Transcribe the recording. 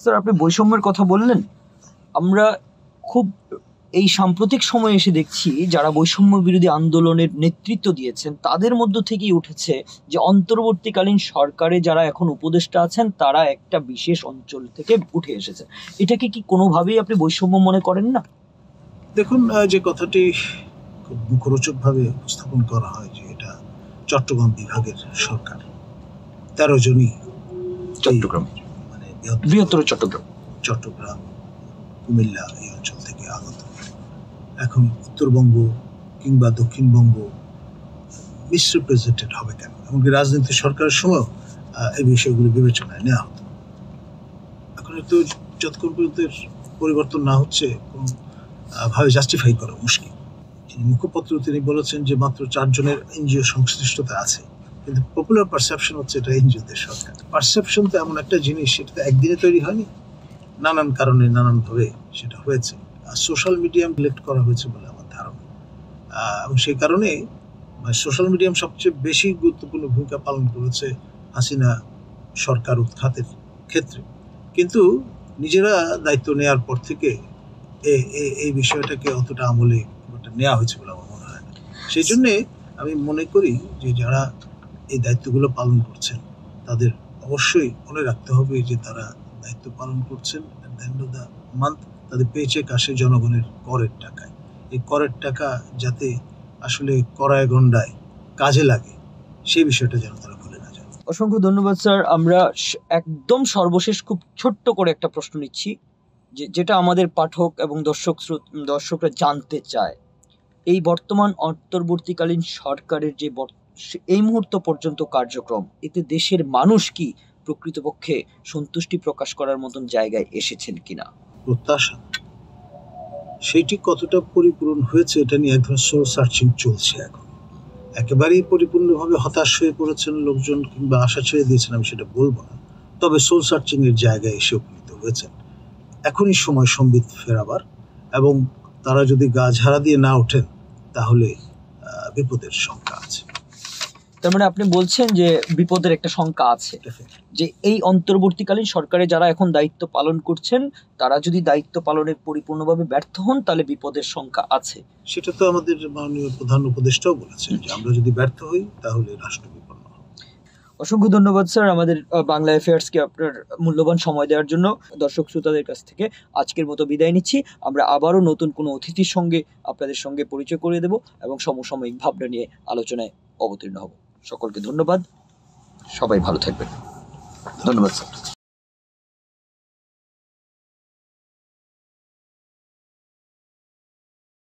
Sir, আপনি বৈষম্যের কথা বললেন। আমরা খুব এই সাম্প্রতিক সময়ে এসে দেখছি যারা বৈষম্য বিরোধী আন্দোলনের নেতৃত্ব দিয়েছেন তাদের মধ্য থেকেই উঠেছে যে অন্তর্বর্তীকালীন সরকারে যারা এখন উপদেষ্টা আছেন তারা একটা বিশেষ অঞ্চল থেকে উঠে এসেছে। এটাকে কি কোনোভাবেই আপনি বৈষম্য মনে করেন না? দেখুন, যে কথাটি খুব মুখরোচকভাবে উপস্থাপন করা হয় যে এটা চট্টগ্রাম বিভাগের সরকার, 13 জনই চট্টগ্রাম মানে বৃহত্তর চট্টগ্রাম, কুমিল্লা এই অঞ্চল থেকে আগত। এখন উত্তরবঙ্গ কিংবা দক্ষিণবঙ্গ মিসরিপ্রেজেন্টেড হবে কেন? এমনকি রাজনীতি সরকারের সময় এই বিষয়গুলি বিবেচনায় নেওয়া হতো। এখন তো যতক্ষণ পর্যন্ত পরিবর্তন না হচ্ছে কোনো ভাবে জাস্টিফাই করা মুশকিল। মুখপত্র তিনি বলেছেন যে মাত্র 4 জনের এনজিও সংশ্লিষ্টতা আছে, কিন্তু পপুলার পারসেপশন হচ্ছে এটা এনজিওদের সরকার। পারসেপশন তো এমন একটা জিনিস, সেটা তো একদিনে তৈরি হয়নি, নানান কারণে নানানভাবে সেটা হয়েছে। আর সোশ্যাল মিডিয়াম সিলেক্ট করা হয়েছে বলে আমার ধারণা, এবং সেই কারণে সোশ্যাল মিডিয়াম সবচেয়ে বেশি গুরুত্বপূর্ণ ভূমিকা পালন করেছে হাসিনা সরকার উৎখাতের ক্ষেত্রে। কিন্তু নিজেরা দায়িত্ব নেওয়ার পর থেকে এই বিষয়টাকে অতটা আমলে নেওয়া হয়েছে বলে আমার মনে হয় না। সেই জন্যে আমি মনে করি যে যারা এই দায়িত্বগুলো পালন করছেন তাদের অবশ্যই মনে রাখতে হবে যে তারা দায়িত্ব পালন করছেন at the end of the month তাদের পেচেক আসে জনগণের করের টাকায়। এই করের টাকা যাতে আসলে করায় গণ্ডায় কাজে লাগে সেই বিষয়টা যেন তারা ভুলে না যায়। অসংখ্য ধন্যবাদ স্যার। আমরা একদম সর্বশেষ খুব ছোট্ট করে একটা প্রশ্ন নিচ্ছি, যেটা আমাদের পাঠক এবং দর্শকরা জানতে চায়। এই বর্তমান অন্তর্বর্তীকালীন সরকারের যে এই মুহূর্ত পর্যন্ত কার্যক্রম, এতে দেশের মানুষ কি প্রকৃতপক্ষে সন্তুষ্টি প্রকাশ করার মতন জায়গায় এসেছেন কিনা? প্রত্যাশা সেইটি কতটা পরিপূরণ হয়েছে এটা নিয়ে এক ধরনের সোল সার্চিং চলছে। এখন একেবারেই পরিপূর্ণভাবে হতাশ হয়ে পড়েছেন লোকজন কিংবা আশা ছেড়ে দিয়েছেন আমি সেটা বলবো না, তবে সোল সার্চিং এর জায়গায় এসে উপনীত হয়েছেন। এখনই সময় সম্বিত ফেরাবার, এবং তারা যদি গা ঝাড়া দিয়ে না ওঠেন তাহলে বিপদের শঙ্কা আছে। তার মানে আপনি বলছেন যে বিপদের একটা শঙ্কা আছে, যে এই অন্তর্বর্তীকালীন সরকারে যারা এখন দায়িত্ব পালন করছেন তারা যদি দায়িত্ব পালনে পরিপূর্ণভাবে ব্যর্থ হন তাহলে বিপদের শঙ্কা আছে। সেটা তো আমাদের মাননীয় প্রধান উপদেষ্টাও বলেছেন যে আমরা যদি ব্যর্থ হই তাহলে রাষ্ট্র বিপন্ন হবে। অসংখ্য ধন্যবাদ স্যার আমাদের বাংলা অ্যাফেয়ার্সকে আপনার মূল্যবান সময় দেওয়ার জন্য। দর্শক শ্রোতাদের কাছ থেকে আজকের মতো বিদায় নিচ্ছি। আমরা আবারও নতুন কোনো অতিথির সঙ্গে আপনাদের সঙ্গে পরিচয় করিয়ে দেব এবং সমসাময়িক ভাবনা নিয়ে আলোচনায় অবতীর্ণ হব। সকলকে ধন্যবাদ, সবাই ভালো থাকবেন। ধন্যবাদ স্যার।